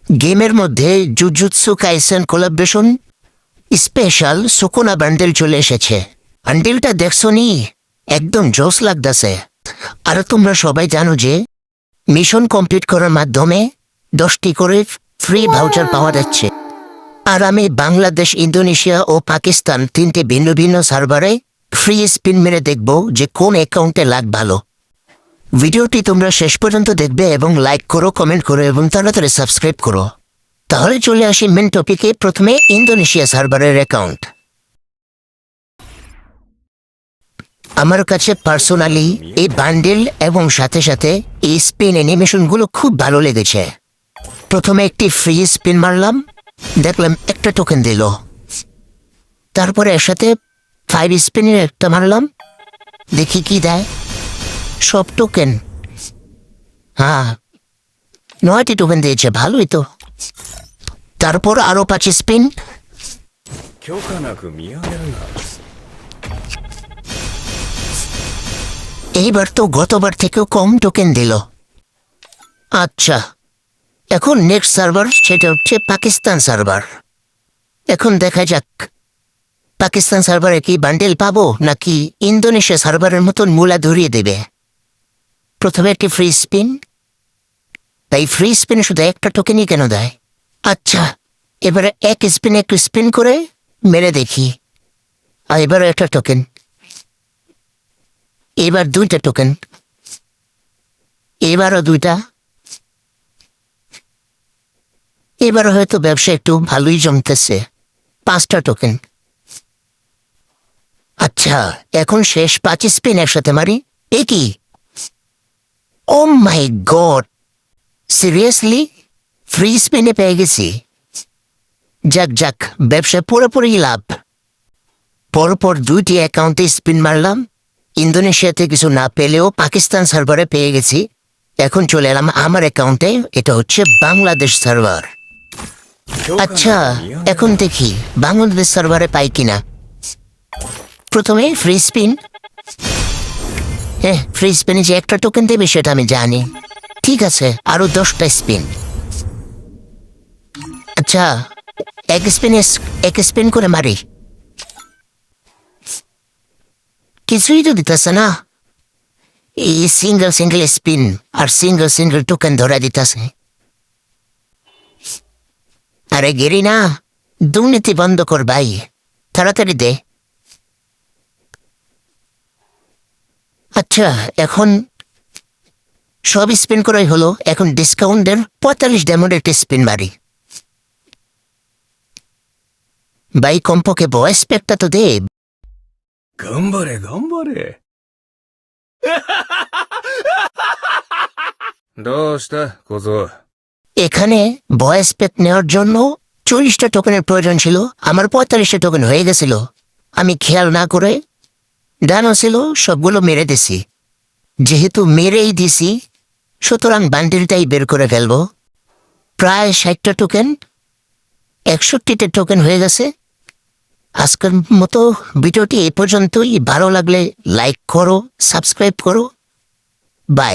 গেমের মধ্যে jujutsu Kaisen collaboration special Sukuna bundle চলে এসেছে। বান্ডেলটা দেখছো নি? একদম জোস লাগতেছে। আর তোমরা সবাই জানো যে মিশন কমপ্লিট করার মাধ্যমে 10টি করে ফ্রি ভাউচার পাওয়া যাচ্ছে। আর আমি বাংলাদেশ, ইন্দোনেশিয়া ও পাকিস্তান 3টে ভিন্ন ভিন্ন সার্ভারে ফ্রি স্পিন মেরে দেখব যে কোন অ্যাকাউন্টে লাগ ভালো। ভিডিওটি তোমরা শেষ পর্যন্ত দেখবে এবং লাইক করো, কমেন্ট করো এবং তাড়াতাড়ি সাবস্ক্রাইব করো। তাহলে চলে আসি মেন টপিকে। প্রথমে ইন্দোনেশিয়া সার্ভারের অ্যাকাউন্ট। আমার কাছে পার্সোনালি এই বান্ডেল এবং সাথে সাথে এই স্পিন অ্যানিমেশনগুলো খুব ভালো লেগেছে। প্রথমে একটি ফ্রি স্পিন মারলাম, দেখলাম একটা টোকেন দিল। তারপরে এর সাথে 5 স্পিনের একটা মারলাম, দেখি কি দেয়। সব টোকেন, হ্যাঁ 9টি টোকেন দিয়েছে, ভালোই তো। তারপর আরো 5 স্পিন, এইবার তো গতবার থেকেও কম টোকেন দিল। আচ্ছা, এখন নেক্সট সার্ভার, সেটা হচ্ছে পাকিস্তান সার্ভার। এখন দেখা যাক পাকিস্তান সার্ভারে কি বান্ডেল পাবো নাকি ইন্দোনেশিয়া সার্ভারের মতন মূলা ধরিয়ে দেবে। প্রথমে একটি ফ্রি স্পিন, তাই ফ্রি স্পিনে শুধু একটা টোকেনই কেন দেয়? আচ্ছা, এবারে এক স্পিনে একটু স্পিন করে মেরে দেখি। আর এবারে একটা টোকেন, এবার 2টা টোকেন, এবারও 2টা। এবার হয়তো ব্যবসা একটু ভালোই জমতেছে, 5টা টোকেন। আচ্ছা, এখন শেষ 5 স্পিন একসাথে মারি। এ কি? ও মাই গড, সিরিয়াসলি ফ্রি স্পিনে পেয়ে গেছি। যাক যাক, ব্যবসা পুরোপুরি লাভ। পরপর 2টি অ্যাকাউন্টে স্পিন মারলাম, ইন্দোনেশিয়াতে কিছু না পেলেও পাকিস্তান সার্ভারে পেয়ে গেছি। এখন চলে এলাম আমার অ্যাকাউন্টে, এটা হচ্ছে বাংলাদেশ সার্ভার। আচ্ছা, এখন দেখি বাংলাদেশ সার্ভারে পাই কিনা। প্রথমে ফ্রি স্পিন, হ্যাঁ ফ্রি স্পিনে যে একটা টোকেন দেবে সেটা আমি জানি। ঠিক আছে, আরো 10টা স্পিন। আচ্ছা, এক স্পিন করে মারি, কিছুই তো দিতেছে না। এই সিঙ্গেল স্পিন আর সিঙ্গেল টোকেন ধরা দিতেছে। আরে গেরি না, দুর্নীতি বন্ধ কর ভাই, তাড়াতাড়ি দে। আচ্ছা, এখন সব স্পিন করাই হলো। এখন ডিসকাউন্টের 45 ডায়মন্ড একটা স্পিন মারি। ভাই কমপক্ষে ভয়েস প্যাকটা তো দে। গাম্বারে গাম্বারে どうした小僧 এখানে ভয়েস প্যাক নেওয়ার জন্য 40টা টোকেনের প্রয়োজন ছিল, আমার 45টা টোকেন হয়ে গেছিল। আমি খেয়াল না করে ডানো ছিল সবগুলো মেরে দিছি। যেহেতু মেরেই দিছি, সুতরাং বান্ডিলটাই বের করে ফেলবো। প্রায় 60টা টোকেন, 61টা টোকেন হয়ে গেছে। আজকের মতো ভিডিওটি এই পর্যন্তই। ভালো লাগলে লাইক করো, সাবস্ক্রাইব করো। বাই।